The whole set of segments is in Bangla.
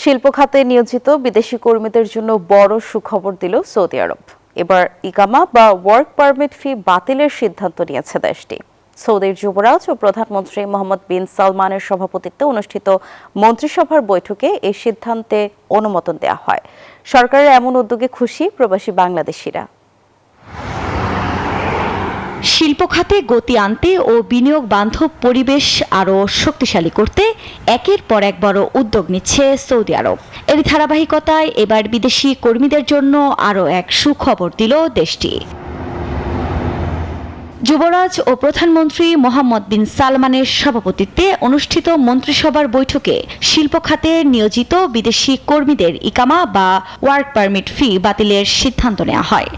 শিল্প খাতে নিয়োজিত বিদেশি কর্মীদের জন্য বড় সুখবর দিল সৌদি আরব। এবার ইকামা বা ওয়ার্ক পারমিট ফি বাতিলের সিদ্ধান্ত নিয়েছে দেশটি। সৌদির যুবরাজ ও প্রধানমন্ত্রী মোহাম্মদ বিন সালমানের সভাপতিত্বে অনুষ্ঠিত মন্ত্রিসভার বৈঠকে এই সিদ্ধান্তে অনুমোদন দেওয়া হয়। সরকারের এমন উদ্যোগে খুশি প্রবাসী বাংলাদেশিরা। শিল্প খাতে গতি আনতে ও বিনিয়োগ বান্ধব পরিবেশ আরও শক্তিশালী করতে একের পর এক বড় উদ্যোগ নিচ্ছে সৌদি আরব। এর ধারাবাহিকতায় এবার বিদেশি কর্মীদের জন্য আরও এক সুখবর দিল দেশটি। যুবরাজ ও প্রধানমন্ত্রী মোহাম্মদ বিন সালমানের সভাপতিত্বে অনুষ্ঠিত মন্ত্রিসভার বৈঠকে শিল্প খাতে নিয়োজিত বিদেশি কর্মীদের ইকামা বা ওয়ার্ক পারমিট ফি বাতিলের সিদ্ধান্ত নেওয়া হয়।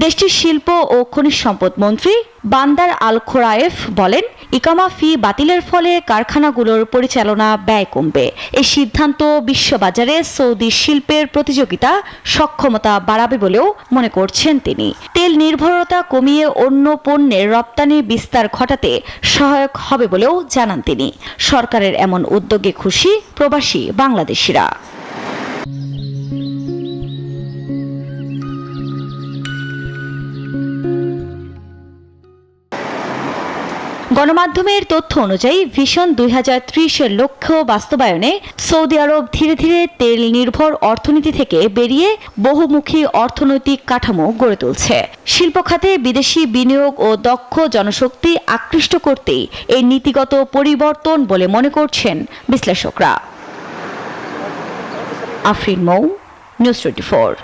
দেশটির শিল্প ও খনিজ সম্পদ মন্ত্রী বান্দার আল খোরায়েফ বলেন, ইকামা ফি বাতিলের ফলে কারখানাগুলোর পরিচালনা ব্যয় কমবে। এই সিদ্ধান্ত বিশ্ববাজারে সৌদি শিল্পের প্রতিযোগিতা সক্ষমতা বাড়াবে বলেও মনে করছেন তিনি। তেল নির্ভরতা কমিয়ে অন্য পণ্যের রপ্তানি বিস্তার ঘটাতে সহায়ক হবে বলেও জানান তিনি। সরকারের এমন উদ্যোগে খুশি প্রবাসী বাংলাদেশিরা। গণমাধ্যমের তথ্য অনুযায়ী ভিশন 2030-এর লক্ষ্য বাস্তবায়নে সৌদি আরব ধীরে ধীরে তেল নির্ভর অর্থনীতি থেকে বেরিয়ে বহুমুখী অর্থনৈতিক কাঠামো গড়ে তুলছে। শিল্প খাতে বিদেশি বিনিয়োগ ও দক্ষ জনশক্তি আকৃষ্ট করতেই এই নীতিগত পরিবর্তন বলে মনে করছেন বিশ্লেষকরা। আফরিন মৌ, নিউজ 24।